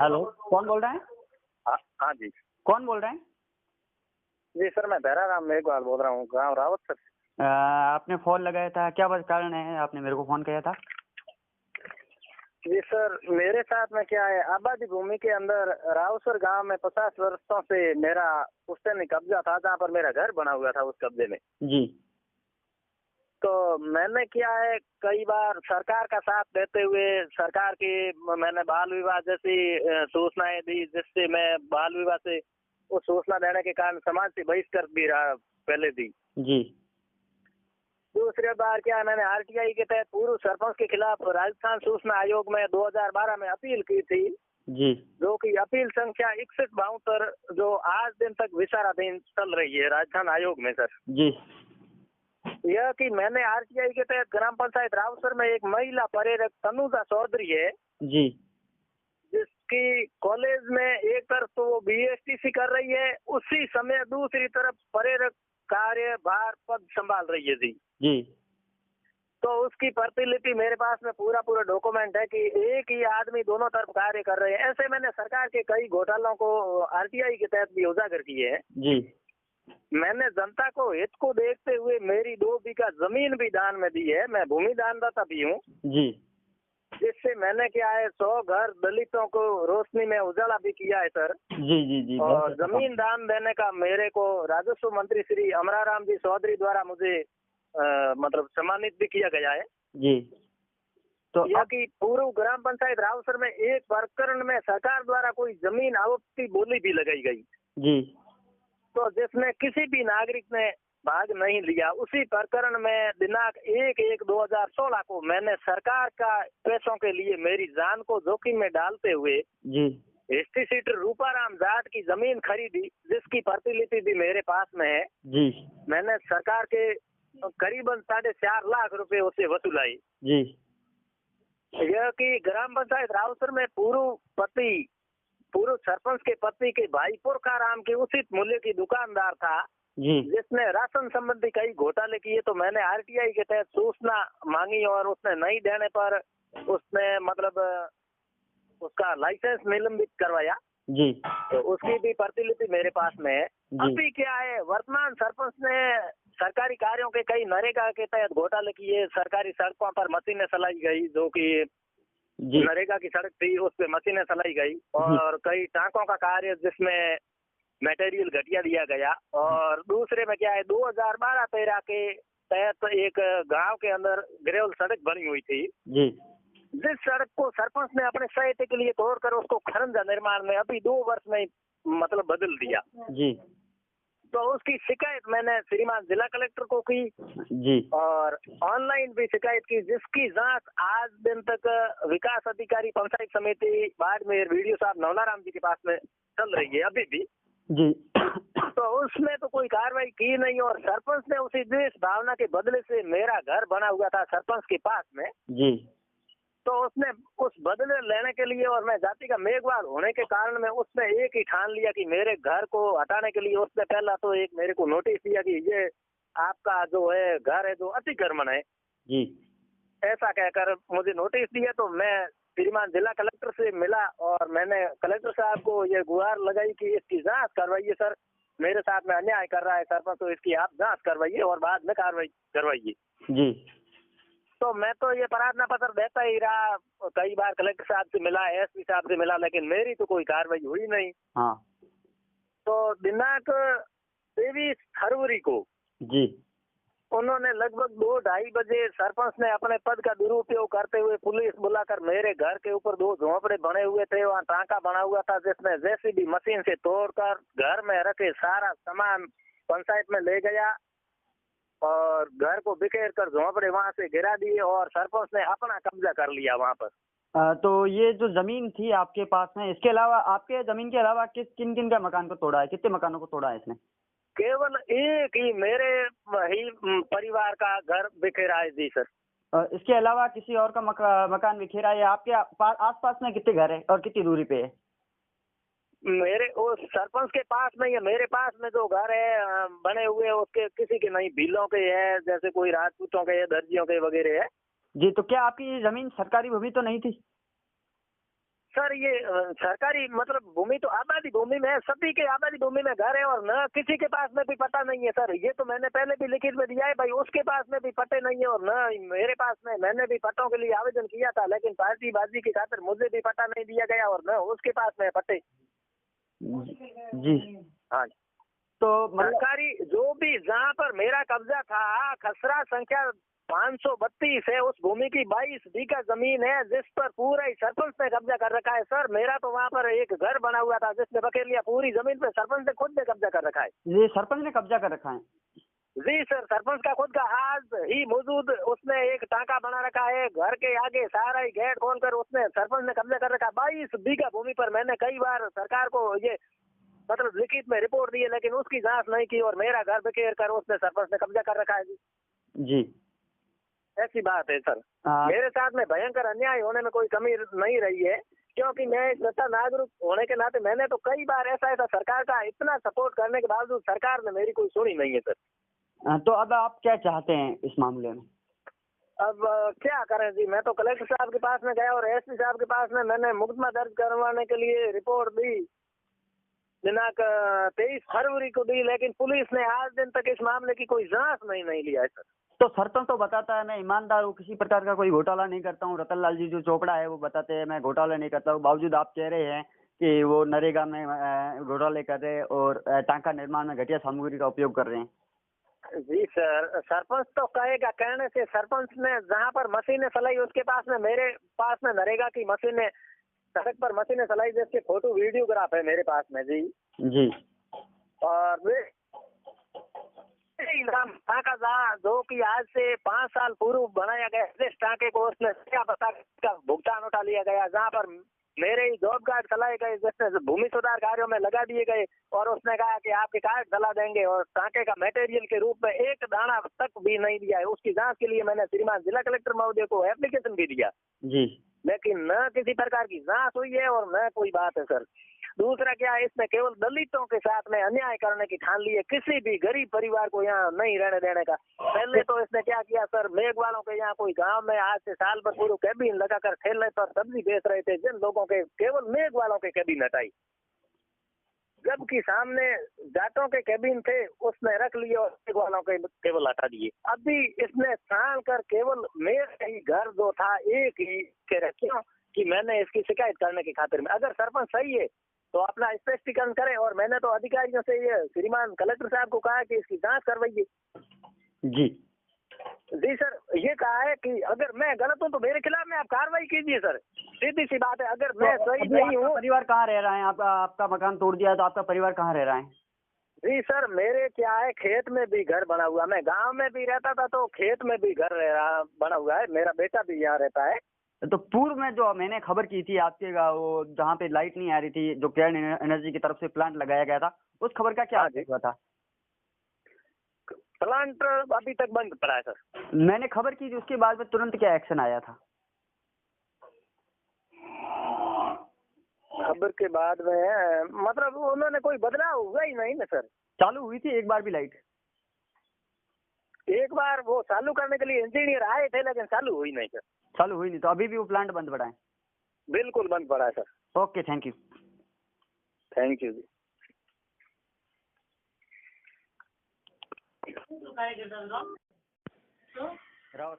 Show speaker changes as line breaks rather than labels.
Hello, कौन बोल रहे हैं?
हाँ जी।
कौन बोल रहे हैं?
जी सर, मैं भैराराम मेघवाल बोल रहा हूँ, गांव रावत सर।
आपने फोन लगाया था, क्या बस कारण है आपने मेरे को फोन किया था?
जी सर, मेरे साथ में क्या है, आबादी भूमि के अंदर रावसर गांव में 50 वर्षों से मेरा पुश्तैनी कब्जा था, जहाँ पर मेरा घर बना हुआ था। उस कब्जे में
जी।
तो मैंने क्या है, कई बार सरकार का साथ देते हुए सरकार की मैंने बाल विवाह जैसी सूचनाएं दी, जिससे मैं बाल विवाह से उस सूचना देने के कारण समाज से बहिष्कार भी रहा, पहले दी।
जी।
दूसरी बार क्या है, मैंने आरटीआई के तहत पूर्व सरपंच के खिलाफ राजस्थान सूचना आयोग में 2012 में अपील की थी,
जी।
जो कि अपील संख्या 6172 जो आज दिन तक विचाराधीन चल रही है राजस्थान आयोग में। सर
जी।
यह कि मैंने आरटीआई के तहत ग्राम पंचायत रावसर में एक महिला पर्यटक तनुजा चौधरी है,
जी।
जिसकी कॉलेज में एक तरफ तो वो बीएसटीसी कर रही है, उसी समय दूसरी तरफ पर्यटक कार्यभार पद संभाल रही है। जी
जी।
तो उसकी प्रतिलिपि मेरे पास में पूरा डॉक्यूमेंट है कि एक ही आदमी दोनों तरफ कार्य कर रहे हैं। ऐसे मैंने सरकार के कई घोटालों को आरटीआई के तहत भी उजागर किए हैं।
जी।
मैंने जनता को हित को देखते हुए मेरी 2 बीघा जमीन भी दान में दी है, मैं भूमि दानदाता भी हूँ।
जी।
जिससे मैंने क्या है 100 घर दलितों को रोशनी में उजाला भी किया है सर।
जी। जी। जी।
और जमीन दान देने का मेरे को राजस्व मंत्री श्री अमराराम जी चौधरी द्वारा मुझे मतलब सम्मानित भी किया गया है।
जी। तो
यह कि पूर्व ग्राम पंचायत रावसर में एक प्रकरण में सरकार द्वारा कोई जमीन आवंटी बोली भी लगाई गई।
जी।
तो जिसमें किसी भी नागरिक ने भाग नहीं लिया, उसी प्रकरण में दिनांक 1/1/2016 को मैंने सरकार का पैसों के लिए मेरी जान को जोखिम में डालते हुए
जी।
हिस्ट्री सीटर रूपाराम जाट की जमीन खरीदी, जिसकी प्रतिलिपि भी मेरे पास में है।
जी।
मैंने सरकार के करीबन 4.5 लाख रुपए उससे वसूलाई।
जी।
यह कि ग्राम पंचायत रावसर में पूर्व सरपंच के पति के भाई पुरखाराम के उचित मूल्य की दुकानदार था,
जी।
जिसने राशन संबंधी कई घोटाले किए। तो मैंने आरटीआई के तहत सूचना मांगी और उसने नहीं देने पर उसने मतलब उसका लाइसेंस निलंबित करवाया।
जी।
तो उसकी भी प्रतिलिपि मेरे पास में है।
जी।
अभी क्या है, वर्तमान सरपंच ने सरकारी कार्यों के कई नरेगा के तहत घोटाले किए। सरकारी सड़कों पर मशीनें चलाई गई, जो कि
जी।
नरेगा की सड़क थी, उस पे मशीनें चलाई गई। और कई टाँकों का कार्य जिसमें मटेरियल घटिया दिया गया। और दूसरे में क्या है, 2012-13 के तहत एक गांव के अंदर ग्रेवल सड़क बनी हुई थी,
जी।
जिस सड़क को सरपंच ने अपने सहायता के लिए तोड़कर उसको खरंजा निर्माण में अभी 2 वर्ष में मतलब बदल दिया।
जी।
तो उसकी शिकायत मैंने श्रीमान जिला कलेक्टर को की।
जी।
और ऑनलाइन भी शिकायत की, जिसकी जांच आज दिन तक विकास अधिकारी पंचायत समिति बाड़मेर वीडियो साहब नवलाराम जी के पास में चल रही है अभी भी।
जी।
तो उसमें तो कोई कार्रवाई की नहीं। और सरपंच ने उसी द्वेष भावना के बदले से मेरा घर बना हुआ था सरपंच के पास में।
जी।
तो उसने उस बदले लेने के लिए, और मैं जाति का मेघवाल होने के कारण में उसने एक ही ठान लिया कि मेरे घर को हटाने के लिए उसने पहला तो एक मेरे को नोटिस दिया कि ये आपका जो है घर है जो अतिक्रमण है।
जी।
ऐसा कहकर मुझे नोटिस दिया। तो मैं श्रीमान जिला कलेक्टर से मिला और मैंने कलेक्टर साहब को ये गुहार लगाई कि इसकी जांच करवाइए सर, मेरे साथ में अन्याय कर रहा है सरपंच, तो इसकी आप जांच करवाइए और बाद में कार्रवाई करवाइए।
जी।
तो मैं तो ये प्रार्थना पत्र देता ही रहा, कई बार कलेक्टर साहब से मिला, एसपी साहब से मिला, लेकिन मेरी तो कोई कार्रवाई हुई नहीं।
हाँ।
तो दिनांक 23 फरवरी को
जी।
उन्होंने लगभग 2-2:30 बजे सरपंच ने अपने पद का दुरुपयोग करते हुए पुलिस बुलाकर मेरे घर के ऊपर 2 झोंपड़े बने हुए थे, वहाँ टांका बना हुआ था, जिसने जेसीबी मशीन से तोड़कर घर में रखे सारा सामान पंचायत में ले गया और घर को बिखेर कर झोंपड़े वहां से गिरा दिए और सरपंच ने अपना कब्जा कर लिया वहां पर।
तो ये जो जमीन थी आपके पास में, इसके अलावा आपके जमीन के अलावा किन किन का मकान को तोड़ा है, कितने मकानों को तोड़ा है इसने?
केवल एक ही मेरे ही परिवार का घर बिखेरा है। जी सर।
इसके अलावा किसी और का मकान बिखेरा है? आपके आसपास में कितने घर है और कितनी दूरी पे है?
मेरे उस सरपंच के पास नहीं है, मेरे पास में जो घर है बने हुए उसके किसी के नहीं, भीलों के है, जैसे कोई राजपूतों के, दर्जियों के वगैरह है।
जी। तो क्या आपकी जमीन सरकारी भूमि तो नहीं थी?
सर ये सरकारी मतलब भूमि तो आबादी भूमि में है, सभी के आबादी भूमि में घर है और न किसी के पास में भी पट्टा नहीं है सर। ये तो मैंने पहले भी लिखित में दिया है भाई, उसके पास में भी पट्टे नहीं है और न मेरे पास में। मैंने भी पट्टों के लिए आवेदन किया था, लेकिन पार्टी बाजी की खातिर मुझे भी पट्टा नहीं दिया गया और न उसके पास में पट्टे।
जी
हाँ,
तो मतलब
सरकारी जो भी जहाँ पर मेरा कब्जा था, खसरा संख्या 532 है, उस भूमि की 22 बीघा जमीन है, जिस पर पूरा ही सरपंच ने कब्जा कर रखा है सर। मेरा तो वहाँ पर एक घर बना हुआ था जिसने बखेर लिया, पूरी जमीन पे सरपंच ने खुद ने कब्जा कर रखा है।
ये सरपंच ने कब्जा कर रखा है?
जी सर, सरपंच का खुद का आज ही मौजूद उसने एक टांका बना रखा है घर के आगे, सारा ही गेट खोलकर उसने सरपंच ने कब्जा कर रखा। 22 बीघा भूमि पर मैंने कई बार सरकार को ये मतलब लिखित में रिपोर्ट दी है, लेकिन उसकी जांच नहीं की और मेरा घर बखेर कर उसने सरपंच ने कब्जा कर रखा है।
जी
ऐसी बात है सर।
हाँ।
मेरे साथ में भयंकर अन्याय होने में कोई कमी नहीं रही है, क्योंकि मैं एक सच्चा नागरिक होने के नाते मैंने तो कई बार ऐसा सरकार का इतना सपोर्ट करने के बावजूद सरकार ने मेरी कोई सुनी नहीं है सर।
तो अब आप क्या चाहते हैं इस मामले में?
अब क्या करें जी, मैं तो कलेक्टर साहब के पास में गया और एसपी साहब के पास में मैंने मुकदमा दर्ज करवाने के लिए रिपोर्ट दी, दिनांक 23 फरवरी को दी, लेकिन पुलिस ने आज दिन तक इस मामले की कोई जांच नहीं लिया है सर।
तो सरपंच तो बताता है मैं ईमानदार हूँ, किसी प्रकार का कोई घोटाला नहीं करता हूँ। रतन लाल जी जो चोपड़ा है वो बताते हैं मैं घोटाला नहीं करता हूँ, बावजूद आप कह रहे हैं कि वो नरेगा में घोटाले कर रहे हैं और टांका निर्माण में घटिया सामग्री का उपयोग कर रहे हैं।
जी सर, सरपंच तो कहेगा, कहने से सरपंच ने जहाँ पर मशीनें चलाई उसके पास में, मेरे पास में नरेगा की मशीनें, सड़क पर मशीनें चलाई जिसके फोटो वीडियोग्राफ है मेरे पास में जी।
जी
और वे इनाम टांका जो कि आज से 5 साल पूर्व बनाया गया, इस टांके को उसने क्या पता का भुगतान उठा लिया गया, जहाँ पर मेरे ही जॉब कार्ड चलाए गए जिसने भूमि सुधार कार्यों में लगा दिए गए और उसने कहा कि आपके कार्ड चला देंगे और टांके का मटेरियल के रूप में एक दाना तक भी नहीं दिया है। उसकी जांच के लिए मैंने श्रीमान जिला कलेक्टर महोदय को एप्लीकेशन भी दिया
जी,
लेकिन न किसी प्रकार की जांच हुई है और न कोई बात है सर। दूसरा क्या है, इसमें केवल दलितों के साथ में अन्याय करने की ठान ली है, किसी भी गरीब परिवार को यहाँ नहीं रहने देने का। पहले तो इसने क्या किया सर, मेघ वालों के यहाँ कोई गांव में आज से साल भर पूर्व कैबिन लगाकर ठेले पर सब्जी बेच रहे थे, जिन लोगों के केवल मेघ वालों के कैबिन हटाई, जबकि सामने जाटों के कैबिन थे उसने रख लिए और मेघ वालों के केवल हटा दिए। अभी इसने छान कर केवल मेरे ही घर जो था एक ही के रखियो कि मैंने इसकी शिकायत करने की खातिर में। अगर सरपंच सही है तो अपना स्पष्टीकरण करें, और मैंने तो अधिकारियों से ये श्रीमान कलेक्टर साहब को कहा कि इसकी जांच करवाइए।
जी
जी सर, ये कहा है कि अगर मैं गलत हूँ तो मेरे खिलाफ में आप कार्रवाई कीजिए सर, सीधी सी बात है। अगर मैं सही नहीं हूँ।
परिवार कहाँ रह रहा है? आपका मकान तोड़ दिया तो आपका परिवार कहाँ रह रहा है?
जी सर, मेरे क्या है, खेत में भी घर बना हुआ, मैं गांव में भी रहता था तो खेत में भी घर बना हुआ है, मेरा बेटा भी यहाँ रहता है।
तो पूर्व में जो मैंने खबर की थी आपके वो जहाँ पे लाइट नहीं आ रही थी, जो केयर एनर्जी की तरफ से प्लांट लगाया गया था, उस खबर का क्या हुआ था?
प्लांट अभी तक बंद पड़ा है सर।
मैंने खबर की थी, उसके बाद में तुरंत क्या एक्शन आया था?
खबर के बाद में मतलब उन्होंने कोई बदलाव हुआ ही नहीं ना सर।
चालू हुई थी एक बार भी लाइट?
एक बार वो चालू करने के लिए इंजीनियर आए थे लेकिन चालू हुई नहीं सर।
चालू हुई नहीं, तो अभी भी वो प्लांट बंद पड़ा है?
बिल्कुल बंद पड़ा है sir.
Okay, thank you.
Thank you ji.
Rawat